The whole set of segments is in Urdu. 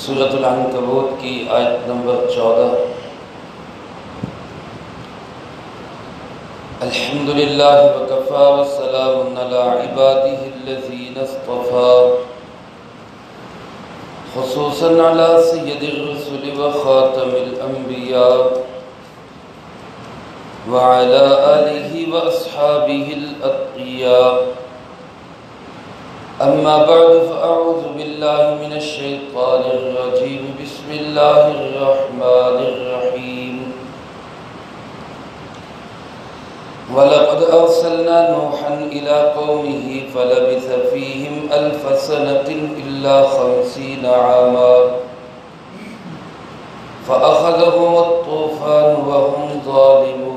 سورۃ العنکبوت کی آیت نمبر 14۔ الحمد للہ وکفی وسلام علی عبادہ الذین اصطفی، خصوصاً علی سید الرسل وخاتم الانبیاء وعلی آلہ واصحابہ الاتقیاء۔ اما بعد فاعوذ باللہ من الشیطان الرجیم، بسم اللہ الرحمن الرحیم۔ وَلَقَدْ أَرْسَلْنَا نُوحًا إِلَىٰ قَوْمِهِ فَلَبِثَ فِيهِمْ أَلْفَ سَنَةٍ إِلَّا 50 عَامًا فَأَخَذَهُمُ الطُّوفَانُ وَهُمْ ظَالِمُونَ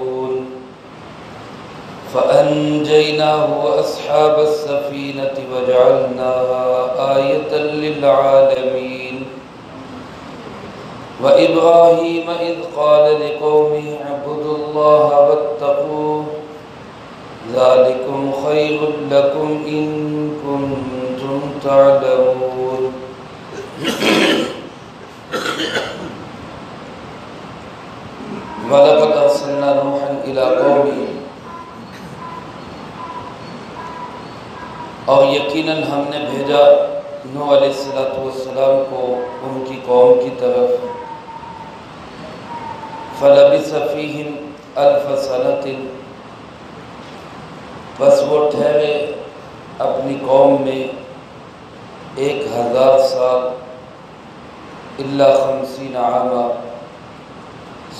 فَأَنجَيْنَاهُ وَأَصْحَابَ السَّفِينَةِ وَجَعَلْنَاهَا آيَةً لِلْعَالَمِينَ۔ وَإِبْرَاهِيمَ إِذْ قَالَ لِقَوْمِهِ اعْبُدُوا اللَّهَ وَاتَّقُوهُ ذَلِكُمْ خَيْرٌ لَكُمْ إِن كُنتُمْ تَعْلَمُونَ۔ وَلَقَدْ أَرْسَلْنَا نُوحًا إِلَىٰ قَوْمِهِ، اور یقیناً ہم نے بھیجا نوح علیہ السلام کو ان کی قوم کی طرف۔ فَلَبِثَ فِيهِمْ أَلْفَ سَنَةٍ، بس وہ ٹھہرے اپنی قوم میں 1000 سال، الا 50 عاما،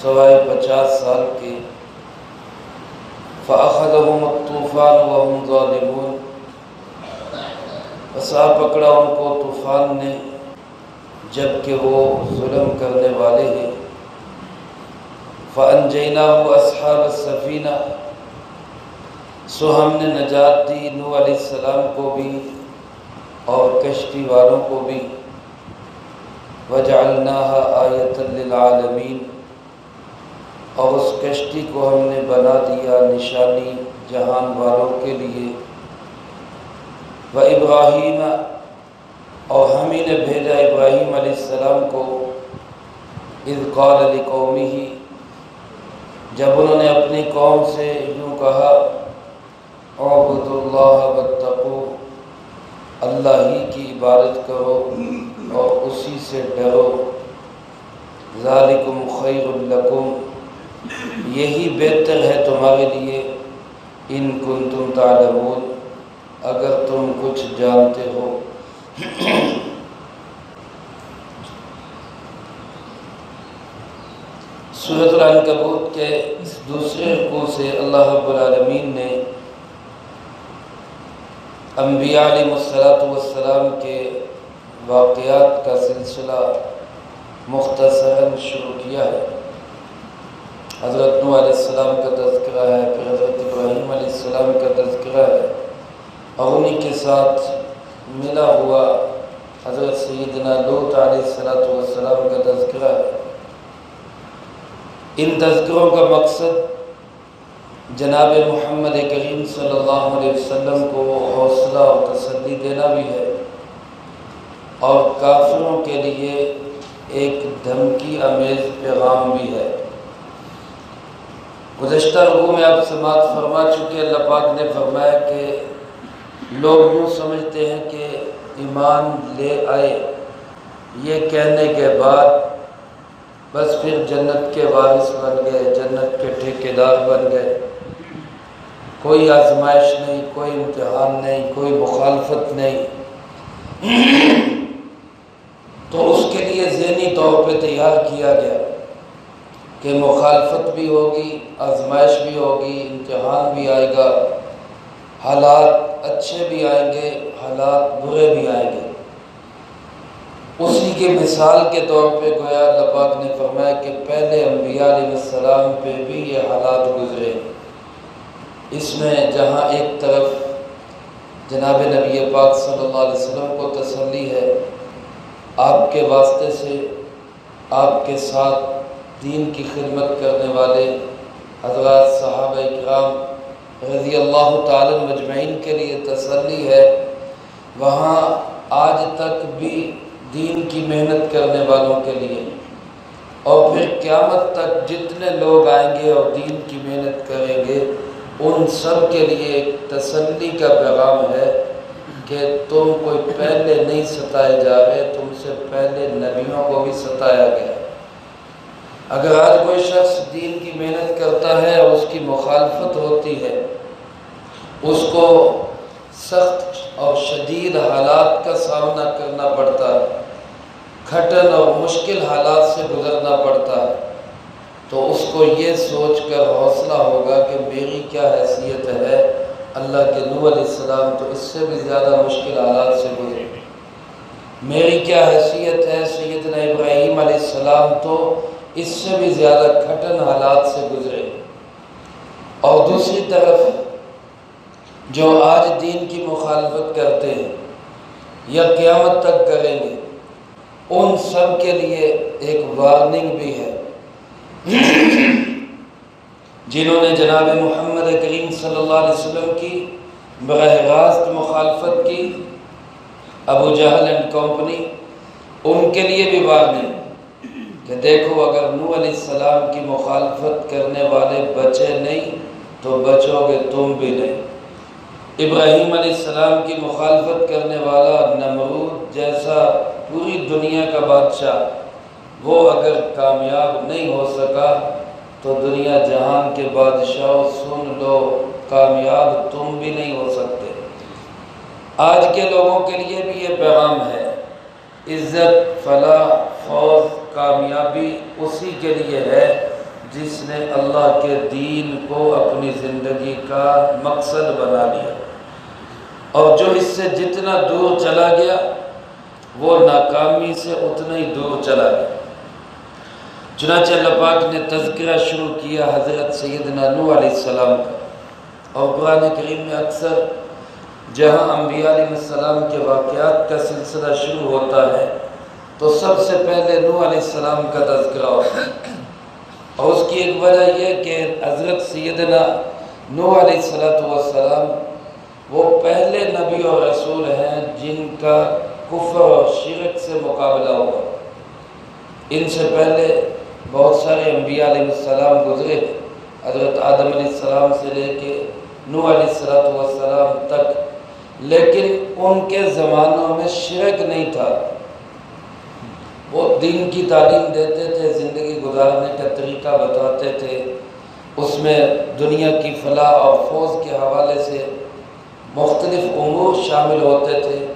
سوائے 50 سال کے۔ فَأَخَذَهُمُ الطُّوفَانُ وَهُمْ ظَالِمُونَ، بس آ پکڑا ان کو طوفان نے جبکہ وہ ظلم کرنے والے ہیں۔ فَأَنْجَيْنَاهُ وَأَصْحَابَ السَّفِينَةِ، سو ہم نے نجات دی نوح علیہ السلام کو بھی اور کشتی والوں کو بھی۔ وَجَعَلْنَاهَا آيَةً لِلْعَالَمِينَ، اور اس کشتی کو ہم نے بنا دیا نشانی جہان والوں کے لیے۔ وَإِبْرَاهِيمَ، اور ہم ہی نے بھیجا ابراہیم علیہ السلام کو۔ اِذْ قَالَ لِقَوْمِهِ، جب انہوں نے اپنی قوم سے یوں کہا، اعبدوا اللہ واتقوہ، اللہ ہی کی عبادت کرو اور اسی سے ڈرو۔ ذالکم خیر لکم، یہی بہتر ہے تمہارے لیے۔ ان کنتم تعلمون، اگر تم کچھ جانتے ہو۔ سورۃ العنکبوت کے اس دوسرے رکوع سے اللہ رب العالمین نے انبیاء علیہ السلام کے واقعات کا سلسلہ مختصراً شروع کیا ہے۔ حضرت نوح علیہ السلام کا تذکرہ ہے، پھر حضرت ابراہیم علیہ السلام کا تذکرہ ہے، اور انہی کے ساتھ ملا ہوا حضرت سیدنا لوط علیہ السلام کا تذکرہ ہے۔ ان تذکروں کا مقصد جناب محمد کریم صلی اللہ علیہ وسلم کو حوصلہ اور تسلی دینا بھی ہے، اور کافروں کے لیے ایک دھمکی آمیز پیغام بھی ہے۔ گزشتہ رکوع میں آپ سماعت فرما چکے، اللہ پاک نے فرمایا کہ لوگ یوں سمجھتے ہیں کہ ایمان لے آئے، یہ کہنے کے بعد بس پھر جنت کے وارث بن گئے، جنت کے ٹھیکیدار بن گئے، کوئی آزمائش نہیں، کوئی امتحان نہیں، کوئی مخالفت نہیں۔ تو اس کے لیے ذہنی طور پہ تیار کیا گیا کہ مخالفت بھی ہوگی، آزمائش بھی ہوگی، امتحان بھی آئے گا، حالات اچھے بھی آئیں گے، حالات برے بھی آئیں گے۔ اسی کی مثال کے طور پہ گویا اللہ پاک نے فرمایا کہ پہلے انبیاء علیہ السلام پہ بھی یہ حالات گزرے۔ اس میں جہاں ایک طرف جناب نبی پاک صلی اللہ علیہ وسلم کو تسلی ہے، آپ کے واسطے سے آپ کے ساتھ دین کی خدمت کرنے والے حضرات صحابہ کرام رضی اللہ تعالی مجمعین کے لیے تسلی ہے، وہاں آج تک بھی دین کی محنت کرنے والوں کے لیے، اور پھر قیامت تک جتنے لوگ آئیں گے اور دین کی محنت کریں گے ان سب کے لیے ایک تسلی کا پیغام ہے کہ تم کوئی پہلے نہیں ستائے جا رہے، تم سے پہلے نبیوں کو بھی ستایا گیا۔ اگر آج کوئی شخص دین کی محنت کرتا ہے اور اس کی مخالفت ہوتی ہے، اس کو سخت اور شدید حالات کا سامنا کرنا پڑتا ہے، کھٹن اور مشکل حالات سے گزرنا پڑتا ہے، تو اس کو یہ سوچ کر حوصلہ ہوگا کہ میری کیا حیثیت ہے، اللہ کے نوح علیہ السلام تو اس سے بھی زیادہ مشکل حالات سے گزرے، میری کیا حیثیت ہے، سیدنا ابراہیم علیہ السلام تو اس سے بھی زیادہ کھٹن حالات سے گزرے۔ اور دوسری طرف جو آج دین کی مخالفت کرتے ہیں یا قیامت تک کریں گے، ان سب کے لیے ایک وارننگ بھی ہے۔ جنہوں نے جناب محمد کریم صلی اللہ علیہ وسلم کی براہ راست مخالفت کی، ابو جہل اینڈ کمپنی، ان کے لیے بھی وارننگ کہ دیکھو اگر نوح علیہ السلام کی مخالفت کرنے والے بچے نہیں تو بچو گے تم بھی نہیں۔ ابراہیم علیہ السلام کی مخالفت کرنے والا نمرود جیسا پوری دنیا کا بادشاہ، وہ اگر کامیاب نہیں ہو سکا تو دنیا جہان کے بادشاہوں سن لو، کامیاب تم بھی نہیں ہو سکتے۔ آج کے لوگوں کے لیے بھی یہ پیغام ہے، عزت، فلاح، فوز، کامیابی اسی کے لیے ہے جس نے اللہ کے دین کو اپنی زندگی کا مقصد بنا لیا، اور جو اس سے جتنا دور چلا گیا وہ ناکامی سے اتنا ہی دور چلا گیا۔ چنانچہ اللہ پاک نے تذکرہ شروع کیا حضرت سیدنا نوح علیہ السلام کا، اور قرآن کریم میں اکثر جہاں انبیاء علیہ السلام کے واقعات کا سلسلہ شروع ہوتا ہے تو سب سے پہلے نوح علیہ السلام کا تذکرہ ہوتا ہے، اور اس کی ایک وجہ یہ کہ حضرت سیدنا نوح علیہ السلام وہ پہلے نبی اور رسول ہیں جن کا کفر اور شرک سے مقابلہ ہوا۔ ان سے پہلے بہت سارے انبیاء علیہ السلام گزرے، حضرت آدم علیہ السلام سے لے کے نوح علیہ السلام تک، لیکن ان کے زمانوں میں شرک نہیں تھا۔ وہ دین کی تعلیم دیتے تھے، زندگی گزارنے کا طریقہ بتاتے تھے، اس میں دنیا کی فلاح اور فوز کے حوالے سے مختلف امور شامل ہوتے تھے،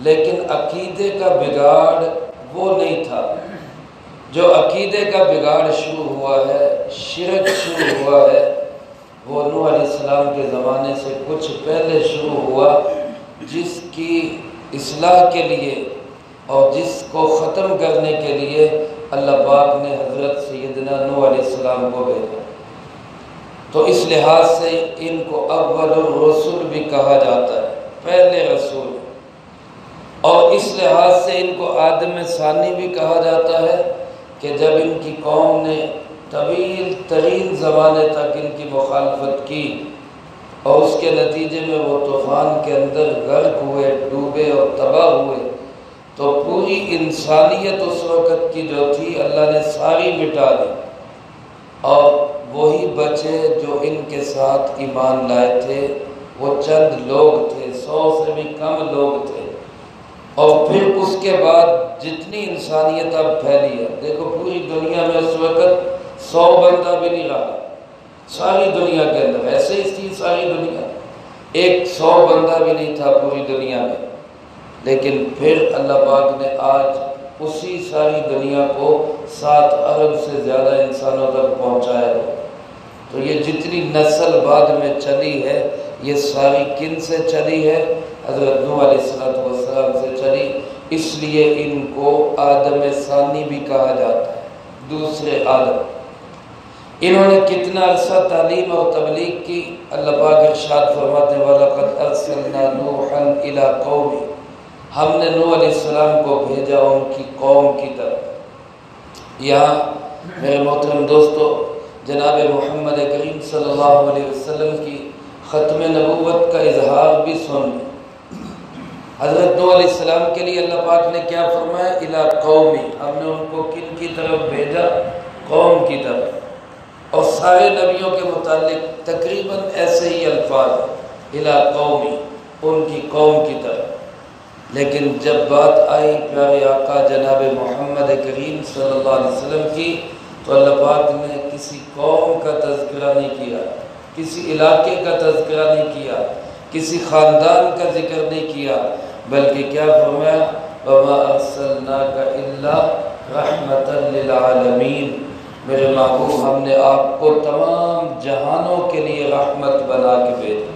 لیکن عقیدے کا بگاڑ وہ نہیں تھا۔ جو عقیدے کا بگاڑ شروع ہوا ہے، شرک شروع ہوا ہے، وہ نوح علیہ السلام کے زمانے سے کچھ پہلے شروع ہوا، جس کی اصلاح کے لیے اور جس کو ختم کرنے کے لیے اللہ پاک نے حضرت سیدنا نوح علیہ السلام کو بھیجا۔ تو اس لحاظ سے ان کو اول الرسل بھی کہا جاتا ہے، پہلے رسول، اور اس لحاظ سے ان کو آدم ثانی بھی کہا جاتا ہے کہ جب ان کی قوم نے طویل ترین زمانے تک ان کی مخالفت کی اور اس کے نتیجے میں وہ طوفان کے اندر غرق ہوئے، ڈوبے اور تباہ ہوئے، تو پوری انسانیت اس وقت کی جو تھی اللہ نے ساری مٹا دی، اور وہی بچے جو ان کے ساتھ ایمان لائے تھے وہ چند لوگ تھے، 100 سے بھی کم لوگ تھے۔ اور پھر اس کے بعد جتنی انسانیت اب پھیلی ہے، دیکھو پوری دنیا میں اس وقت 100 بندہ بھی نہیں رہا، ساری دنیا کے اندر ایسے ہی تھی، ساری دنیا، 100 بندہ بھی نہیں تھا پوری دنیا میں، لیکن پھر اللہ پاک نے آج اسی ساری دنیا کو 7 ارب سے زیادہ انسانوں تک پہنچایا ہے۔ تو یہ جتنی نسل بعد میں چلی ہے یہ ساری کن سے چلی ہے؟ حضرت نوح علیہ السلام سے چلی، اس لیے ان کو آدم ثانی بھی کہا جاتا ہے، دوسرے آدم۔ انہوں نے کتنا عرصہ تعلیم اور تبلیغ کی، اللہ پاک ارشاد فرماتے ہیں وَلَقَدْ أَرْسَلْنَا نُوحًا إِلَىٰ قَوْمِهِ، ہم نے نوح علیہ السلام کو بھیجا ان کی قوم کی طرف۔ یہاں میرے محترم دوستو، جناب محمد کریم صلی اللہ علیہ وسلم کی ختم نبوت کا اظہار بھی سن لیں۔ حضرت نوح علیہ السلام کے لیے اللہ پاک نے کیا فرمایا؟ الی قومی، ہم نے ان کو کن کی طرف بھیجا؟ قوم کی طرف۔ اور سارے نبیوں کے متعلق تقریباً ایسے ہی الفاظ ہیں، الی قومی، ان کی قوم کی طرف۔ لیکن جب بات آئی پیارے آقا جناب محمد کریم صلی اللہ علیہ وسلم کی، تو اللہ پاک نے کسی قوم کا تذکرہ نہیں کیا، کسی علاقے کا تذکرہ نہیں کیا، کسی خاندان کا ذکر نہیں کیا، بلکہ کیا فرمایا؟ وَمَا أَرْسَلْنَاكَ إِلَّا رَحْمَةً لِلْعَالَمِينَ، میرے محبوب ہم نے آپ کو تمام جہانوں کے لیے رحمت بنا کے بھیجا۔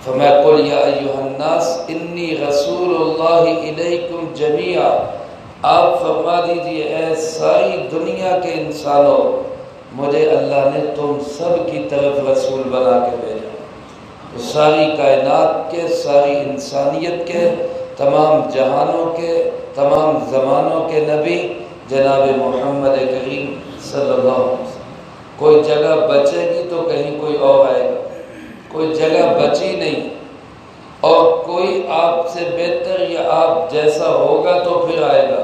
فرمایا قُلْ يَا أَيُّهَا النَّاسِ إِنِّي رَسُولُ اللَّهِ إِلَيْكُمْ جَمِيعًا، آپ فرما دیجئے اے ساری دنیا کے انسانوں، مجھے اللہ نے تم سب کی طرف رسول بنا کے بھیجا۔ تو ساری کائنات کے، ساری انسانیت کے، تمام جہانوں کے، تمام زمانوں کے نبی جناب محمد کریم صلی اللہ علیہ وسلم۔ کوئی جگہ بچے گی تو کہیں کوئی اور آئے گا، کوئی جگہ بچی نہیں، اور کوئی آپ سے بہتر یا آپ جیسا ہوگا تو پھر آئے گا،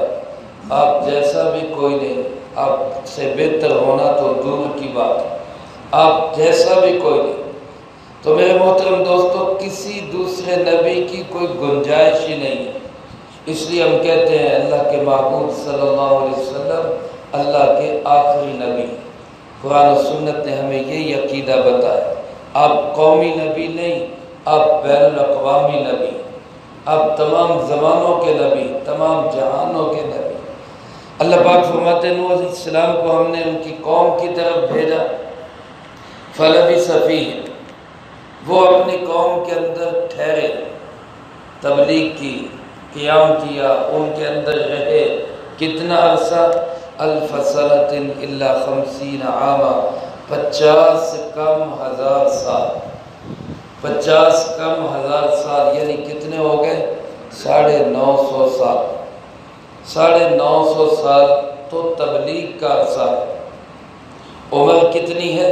آپ جیسا بھی کوئی نہیں، آپ سے بہتر ہونا تو دور کی بات ہے، آپ جیسا بھی کوئی نہیں۔ تو میرے محترم دوستو، کسی دوسرے نبی کی کوئی گنجائش ہی نہیں ہے، اس لیے ہم کہتے ہیں اللہ کے محبوب صلی اللہ علیہ وسلم اللہ کے آخری نبی۔ قرآن و سنت نے ہمیں یہ عقیدہ بتایا، آپ قومی نبی نہیں، آپ بین الاقوامی نبی، آپ تمام زمانوں کے نبی، تمام جہانوں کے نبی۔ اللہ پاک فرماتے ہیں نوح علیہ السلام کو ہم نے ان کی قوم کی طرف بھیجا، فلبث فیہم، وہ اپنی قوم کے اندر ٹھہرے، تبلیغ کی، قیام کیا، ان کے اندر رہے، کتنا عرصہ؟ 1000 سنة الا 50 عاما، 50 سے کم ہزار سال، 50 کم ہزار سال، یعنی کتنے ہو گئے؟ 950 سال۔ 950 سال تو تبلیغ کا عرصہ ہے۔ عمر کتنی ہے؟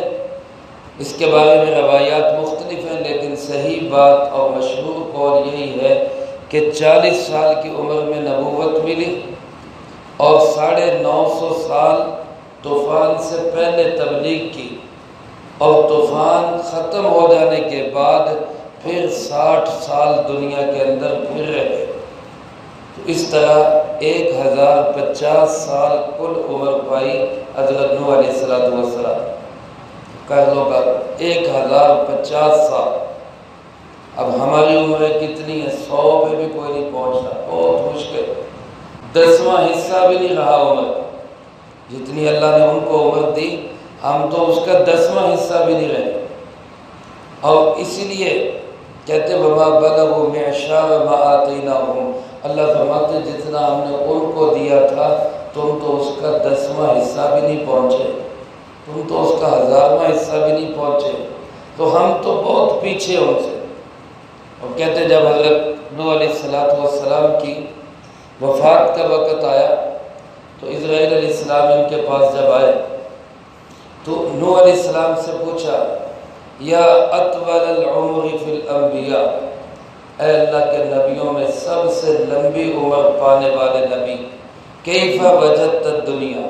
اس کے بارے میں روایات مختلف ہیں، لیکن صحیح بات اور مشہور قول یہی ہے کہ 40 سال کی عمر میں نبوت ملی، اور 950 سال طوفان سے پہلے تبلیغ کی، اور طوفان ختم ہو جانے کے بعد پھر 60 سال دنیا کے اندر پھر رہے۔ تو اس طرح 1050 سال کل عمر پائی حضرت نوح علیہ السلام۔ کہہ لو گا 1050 سال۔ اب ہماری عمریں کتنی ہیں؟ 100 پہ بھی کوئی نہیں پہنچا، بہت مشکل، 10واں حصہ بھی نہیں رہا عمر، جتنی اللہ نے ان کو عمر دی، ہم تو اس کا 10واں حصہ بھی نہیں رہے۔ اور اسی لیے کہتے وَمَا بَلَغُوا مِعْشَارَ مَا آتَيْنَاهُمْ، اللہ فرماتے جتنا ہم نے ان کو دیا تھا تم تو اس کا 10واں حصہ بھی نہیں پہنچے، تم تو اس کا 1000واں حصہ بھی نہیں پہنچے، تو ہم تو بہت پیچھے ان سے۔ اور کہتے جب حضرت نوح علیہ السلام کی وفات کا وقت آیا تو اسرائیل علیہ السلام ان کے پاس جب آئے تو نوح علیہ السلام سے پوچھا یا اطول العمر فی الانبیاء، اے اللہ کے نبیوں میں سب سے لمبی عمر پانے والے نبی، کیف وجدت الدنیا،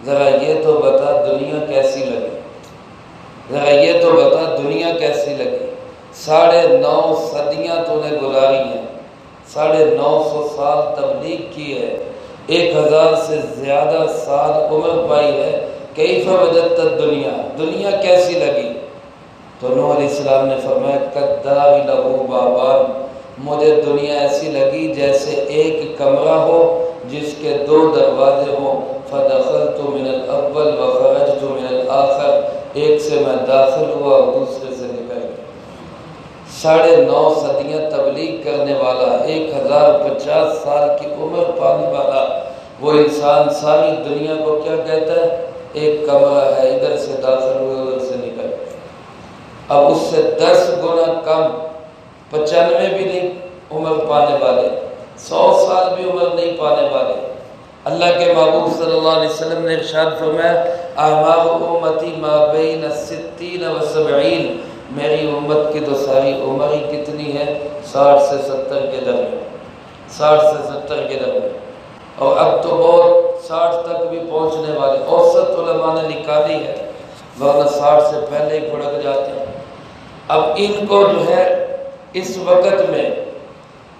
ذرا یہ تو بتا دنیا کیسی لگی، ذرا یہ تو بتا دنیا کیسی لگی۔ 9.5 صدیاں تو نے گزاری ہیں، 950 سال تبلیغ کی ہے، 1000 سے زیادہ سال عمر پائی ہے، کیف وجدت الدنیا، دنیا کیسی لگی؟ تو نوح علیہ السلام نے فرمایا کالدار لہ بابان، مجھے دنیا ایسی لگی جیسے ایک کمرہ ہو جس کے 2 دروازے ہوں، فدخلت من الاول وخرجت من الاخر، ایک سے میں داخل ہوا اور دوسرے سے نکل گیا۔ 9.5 صدیاں تبلیغ کرنے والا، 1050 سال کی عمر پانے والا وہ انسان ساری دنیا کو کیا کہتا ہے؟ ایک کمرہ ہے، ادھر سے داخل ہوئے ادھر سے نکل گئے۔ اب اس سے 10 گنا کم، 95 بھی نہیں عمر پانے والے، 100 سال بھی عمر نہیں پانے والے۔ اللہ کے محبوب صلی اللہ علیہ وسلم نے ارشاد فرمایا اعمار امتی ما بین 60 و 70، میری امت کی تو ساری عمر ہی کتنی ہے، 60 سے 70 کے درمیان، 60 سے 70 کے درمیان، اور اب تو بہت 60 تک بھی پہنچنے والے اوسط علماء نے نکالی ہے، ورنہ 60 سے پہلے ہی بھڑک جاتے ہیں۔ اب ان کو جو ہے اس وقت میں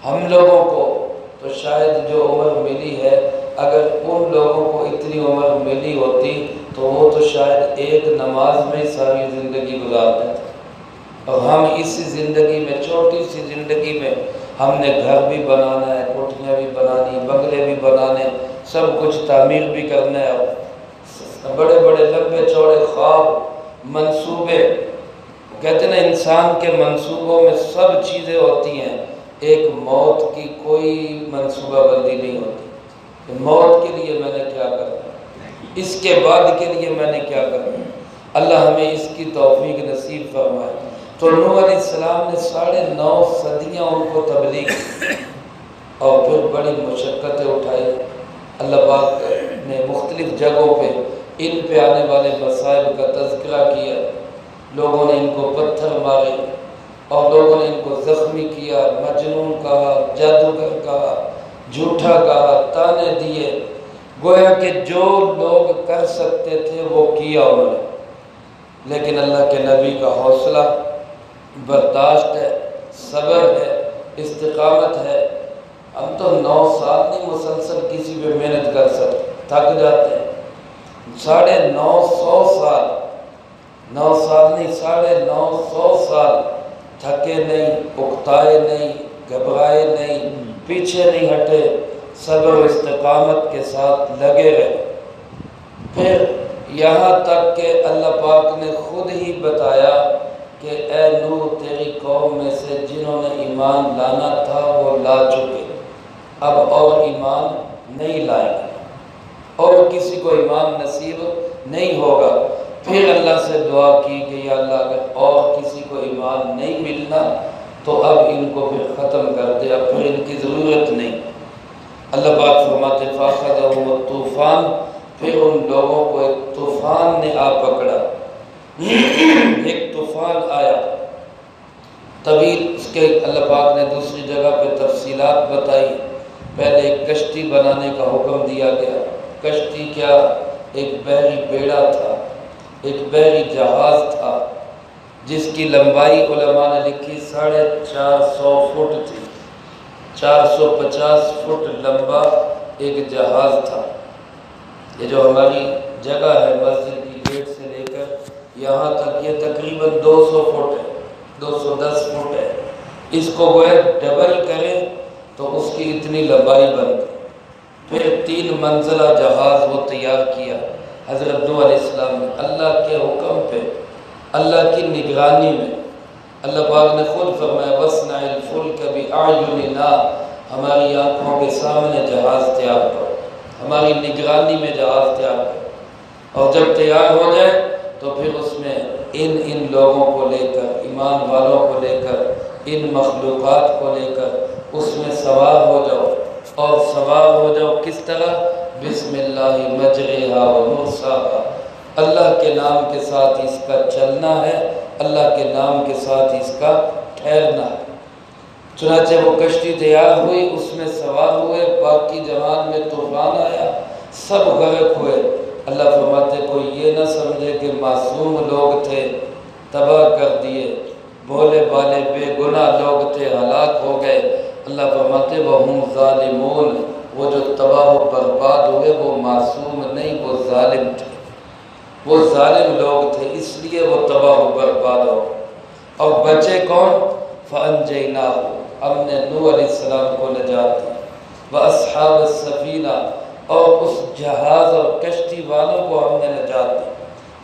ہم لوگوں کو تو شاید جو عمر ملی ہے، اگر ان لوگوں کو اتنی عمر ملی ہوتی تو وہ تو شاید ایک نماز میں ہی ساری زندگی گزار دیتے، اور ہم اسی زندگی میں، چھوٹی سی زندگی میں، ہم نے گھر بھی بنانا ہے، کوٹھیاں بھی بنانی، بنگلے بھی بنانے، سب کچھ تعمیر بھی کرنا ہے، بڑے بڑے لمبے چوڑے خواب، منصوبے۔ کہتے ہیں نا انسان کے منصوبوں میں سب چیزیں ہوتی ہیں، ایک موت کی کوئی منصوبہ بندی نہیں ہوتی کہ موت کے لیے میں نے کیا کرنا ہے، اس کے بعد کے لیے میں نے کیا کرنا ہے۔ اللہ ہمیں اس کی توفیق نصیب فرمائے۔ تو نوح علیہ السلام نے 9.5 صدیاں ان کو تبلیغ کی، اور پھر بڑی مشقتیں اٹھائی۔ اللہ پاک نے مختلف جگہوں پہ ان پہ آنے والے مصائب کا تذکرہ کیا، لوگوں نے ان کو پتھر مارے، اور لوگوں نے ان کو زخمی کیا، مجنون کہا، جادوگر کہا، جھوٹا کہا، تانے دیے، گویا کہ جو لوگ کر سکتے تھے وہ کیا انہوں نے۔ لیکن اللہ کے نبی کا حوصلہ، برداشت ہے، صبر ہے، استقامت ہے۔ ہم تو 9 سال نہیں مسلسل کسی پہ محنت کر سکتے، تھک جاتے ہیں۔ 950 سال، 9 سال نہیں، 950 سال تھکے نہیں، اکتائے نہیں، گھبرائے نہیں، پیچھے نہیں ہٹے، صبر و استقامت کے ساتھ لگے رہے۔ پھر یہاں تک کہ اللہ پاک نے خود ہی بتایا کہ اے نوح، تیری قوم میں سے جنہوں نے ایمان لانا تھا وہ لا چکے، اب اور ایمان نہیں لائیں گے، اور کسی کو ایمان نصیب نہیں ہوگا۔ پھر اللہ سے دعا کی کہ یا اللہ اگر اور کسی کو ایمان نہیں ملنا تو اب ان کو پھر ختم کر دے، اب پھر ان کی ضرورت نہیں۔ اللہ پاک فرماتے فَأَخَذَهُمُ الطُّوفَانُ، پھر ان لوگوں کو ایک طوفان نے آ پکڑا، ایک طوفان آیا طویل۔ اس کے اللہ پاک نے دوسری جگہ پہ تفصیلات بتائی۔ پہلے ایک کشتی بنانے کا حکم دیا گیا۔ کشتی کیا؟ ایک بحری بیڑا تھا، ایک بحری جہاز تھا، جس کی لمبائی علماء نے لکھی 450 فٹ تھی، 450 فٹ لمبا ایک جہاز تھا۔ یہ جو ہماری جگہ ہے مسجد کی گیٹ سے لے کر یہاں تک، یہ تقریباً 200 فٹ ہے، 210 فٹ ہے۔ اس کو وہ ڈبل کرے تو اس کی اتنی لمبائی بنتی۔ پھر 3 منزلہ جہاز وہ تیار کیا حضرت نوح علیہ السلام نے، اللہ کے حکم پہ، اللہ کی نگرانی میں۔ اللہ پاک نے خود فرمایا وَاصْنَعِ الْفُلْكَ بِأَعْيُنِنَا، ہماری آنکھوں کے سامنے جہاز تیار کرو، ہماری نگرانی میں جہاز تیار کرو، اور جب تیار ہو جائے تو پھر اس میں ان لوگوں کو لے کر، ایمان والوں کو لے کر، ان مخلوقات کو لے کر اس میں سوار ہو جاؤ، اور سوار ہو جاؤ کس طرح؟ بسم اللہ مجریہا و مرساہا، اللہ کے نام کے ساتھ اس کا چلنا ہے، اللہ کے نام کے ساتھ اس کا ٹھہرنا ہے۔ چنانچہ وہ کشتی تیار ہوئی، اس میں سوار ہوئے، باقی جہان میں طوفان آیا، سب غرق ہوئے۔ اللہ فرماتے کوئی یہ نہ سمجھے کہ معصوم لوگ تھے، تباہ کر دیے، بھولے بالے بے گناہ لوگ تھے، ہلاک ہو گئے۔ اللہ فرماتے وَهُمْ ظَالِمُونَ، وہ جو تباہ و برباد ہوئے وہ معصوم نہیں، وہ ظالم تھے، وہ ظالم لوگ تھے، اس لیے وہ تباہ و برباد ہو۔ اور بچے کون؟ فَأَنْجَيْنَاهُ، ہم نے نوح علیہ السلام کو نجات دی، وَأَصْحَابَ السَّفِينَةِ، اور اس جہاز اور کشتی والوں کو ہم نے نجات دی،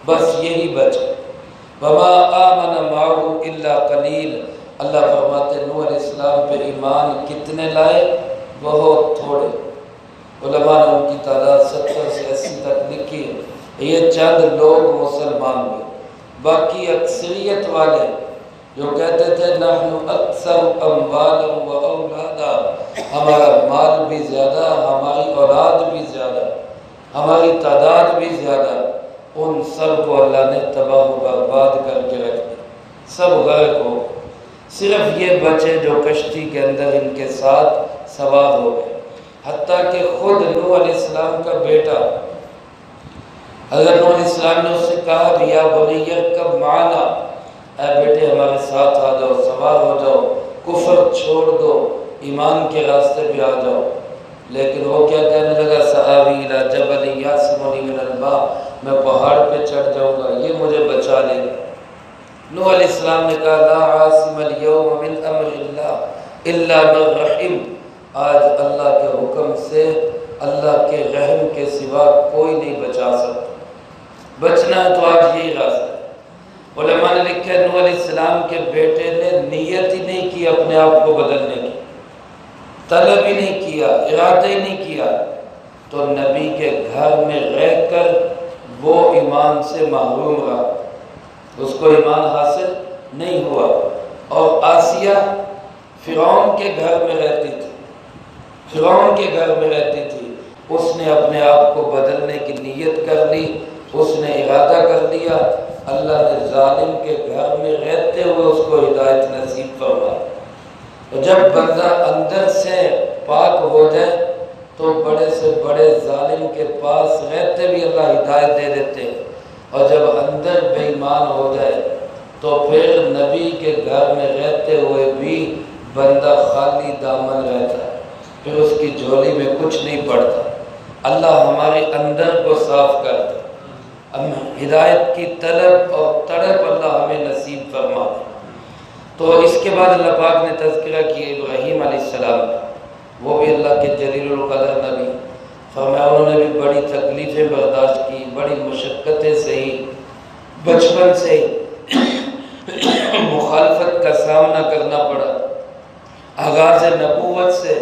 بس یہی بچے۔ وَمَا آمَنَ مَعَهُ إِلَّا قَلِيلٌ، اللہ فرماتے نوح علیہ السلام پہ ایمان کتنے لائے؟ بہت تھوڑے۔ علماء نے ان کی تعداد 70 سے 80 تک لکھی ہے۔ یہ چند لوگ مسلمان ہوئے، باقی اکثریت والے جو کہتے تھے نحن اکثر اموالا و اولادا، ہمارا مال بھی زیادہ، ہماری اولاد بھی زیادہ، ہماری تعداد بھی زیادہ، ان سب کو اللہ نے تباہ و برباد کر کے رکھ دیا۔ سب غرق ہو، صرف یہ بچے جو کشتی کے اندر ان کے ساتھ سوار ہو گئے۔ حتیٰ کہ خود نوح علیہ السلام کا بیٹا حضرت نوح علیہ السلام نے اس سے کہا کہ یا بنی ارکب معنا، اے بیٹے ہمارے ساتھ آ جاؤ، سوار ہو جاؤ، کفر چھوڑ دو، ایمان کے راستے پہ آ جاؤ۔ لیکن وہ کیا کہنے لگا، سآوی الی جبل یعصمنی من الماء، میں پہاڑ پہ چڑھ جاؤں گا، یہ مجھے بچا لے گا۔ نوح علیہ السلام نے کہا لا عاصم اليوم من امر اللہ الا من رحم، آج اللہ کے حکم سے اللہ کے رحم کے سوا کوئی نہیں بچا سکتا، بچنا ہے تو آج یہی راستہ ہے۔ علماء نے لکھا ہے نوح علیہ السلام کے بیٹے نے نیت ہی نہیں کی اپنے آپ کو بدلنے کی، طلب ہی نہیں کیا، ارادہ ہی نہیں کیا، تو نبی کے گھر میں رہ کر وہ ایمان سے محروم رہا، اس کو ایمان حاصل نہیں ہوا۔ اور آسیہ فرعون کے گھر میں رہتی تھی، فرعون کے گھر میں رہتی تھی، اس نے اپنے آپ کو بدلنے کی نیت کر لی، اس نے ارادہ کر لیا، اللہ نے ظالم کے گھر میں رہتے ہوئے اس کو ہدایت نصیب فرمائی۔ تو جب بندہ اندر سے پاک ہو جائے تو بڑے سے بڑے ظالم کے پاس رہتے بھی اللہ ہدایت دے دیتے ہیں، اور جب اندر بے ایمان ہو جائے تو پھر نبی کے گھر میں رہتے ہوئے بھی بندہ خالی دامن رہتا ہے، پھر اس کی جھولی میں کچھ نہیں پڑتا۔ اللہ ہمارے اندر کو صاف کرتا، ہدایت کی طلب اور تڑپ اللہ ہمیں نصیب فرما دے۔ تو اس کے بعد اللہ پاک نے تذکرہ کیا ابراہیم علیہ السلام کا، وہ بھی اللہ کے جلیل القدر نبی، فرمایا انہوں نے بھی بڑی تکلیفیں برداشت کی، بڑی مشقتیں سہی، بچپن سے مخالفت کا سامنا کرنا پڑا۔ آغاز نبوت سے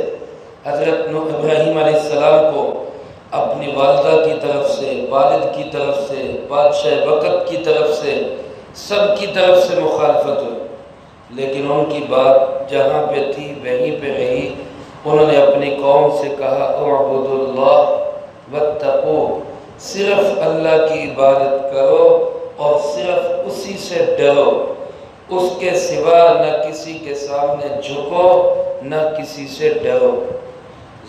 حضرت ابراہیم علیہ السلام کو اپنی والدہ کی طرف سے، والد کی طرف سے، بادشاہ وقت کی طرف سے، سب کی طرف سے مخالفت ہوئی، لیکن ان کی بات جہاں پہ تھی وہیں پہ رہی۔ انہوں نے اپنی قوم سے کہا اعبدوا اللہ واتقوہ، صرف اللہ کی عبادت کرو اور صرف اسی سے ڈرو، اس کے سوا نہ کسی کے سامنے جھکو، نہ کسی سے ڈرو۔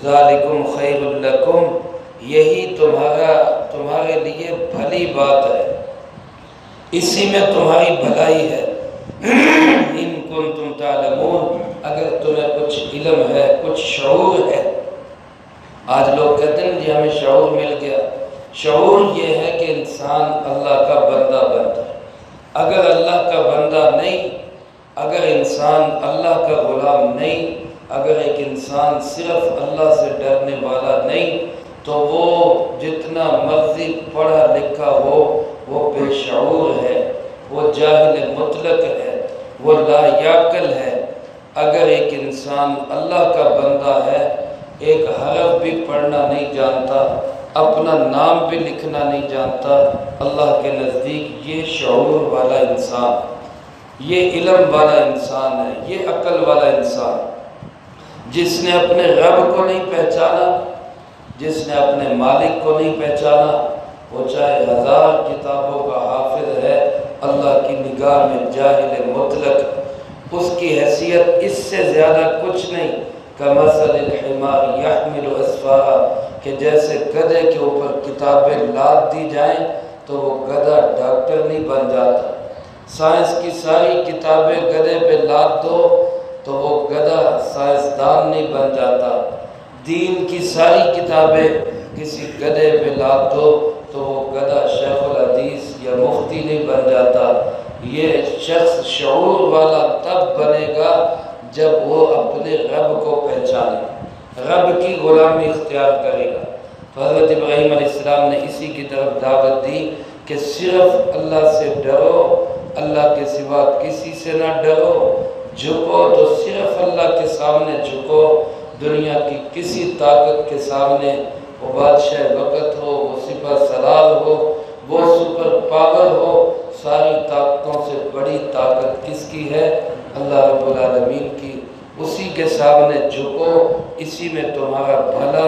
ذالکم خیر لکم، یہی تمہارے لیے بھلی بات ہے، اسی میں تمہاری بھلائی ہے۔ ان کنتم تعلمون، اگر تمہیں کچھ علم ہے، کچھ شعور ہے۔ آج لوگ کہتے ہیں جی ہمیں شعور مل گیا، شعور یہ ہے کہ انسان اللہ کا بندہ بنتا ہے۔ اگر اللہ کا بندہ نہیں، اگر انسان اللہ کا غلام نہیں، اگر ایک انسان صرف اللہ سے ڈرنے والا نہیں، تو وہ جتنا مرضی پڑھا لکھا ہو وہ بے شعور ہے، وہ جاہل مطلق ہے، وہ لا یعقل ہے۔ اگر ایک انسان اللہ کا بندہ ہے، ایک حرف بھی پڑھنا نہیں جانتا، اپنا نام بھی لکھنا نہیں جانتا، اللہ کے نزدیک یہ شعور والا انسان، یہ علم والا انسان ہے، یہ عقل والا انسان، جس نے اپنے رب کو نہیں پہچانا، جس نے اپنے مالک کو نہیں پہچانا، وہ چاہے 1000 کتابوں کا حافظ ہے، اللہ کی نگاہ میں جاہل مطلق، اس کی حیثیت اس سے زیادہ کچھ نہیں۔ کمثل الحمار یحمل اسفارا، کہ جیسے گدھے کے اوپر کتابیں لاد دی جائیں تو وہ گدھا ڈاکٹر نہیں بن جاتا۔ سائنس کی ساری کتابیں گدھے پہ لاد دو تو وہ گدھا سائنسدان نہیں بن جاتا۔ دین کی ساری کتابیں کسی گدھے پہ لاد دو تو وہ گدھا شیخ الحدیث یا مفتی نہیں بن جاتا۔ یہ شخص شعور والا تب بنے گا جب وہ اپنے رب کو پہچانے، رب کی غلامی اختیار کرے گا۔ تو حضرت ابراہیم علیہ السلام نے اسی کی طرف دعوت دی کہ صرف اللہ سے ڈرو، اللہ کے سوا کسی سے نہ ڈرو، جھکو تو صرف اللہ کے سامنے جھکو، دنیا کی کسی طاقت کے سامنے، وہ بادشاہ وقت ہو، وہ سپہ سالار ہو، وہ سپر پاور ہو، ساری طاقتوں سے بڑی طاقت کس کی ہے؟ اللہ رب العالمین کی۔ اسی کے سامنے جھکو، اسی میں تمہارا بھلا،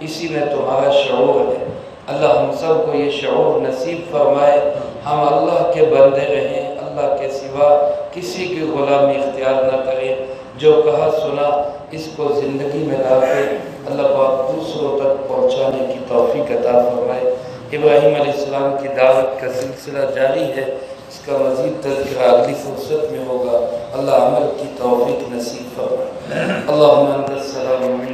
اسی میں تمہارا شعور ہے۔ اللہ ہم سب کو یہ شعور نصیب فرمائے، ہم اللہ کے بندے رہیں، اللہ کے سوا کسی کی غلامی اختیار نہ کریں۔ جو کہا سنا اس کو زندگی میں لا کے اللہ پاک دوسروں تک پہنچانے کی توفیق عطا فرمائے۔ ابراہیم علیہ السلام کی دعوت کا سلسلہ جاری ہے، اس کا مزید تذکرہ اگلی فرصت میں ہوگا۔ اللہ عمل کی توفیق نصیب فرمائے۔ اللہم انت السلام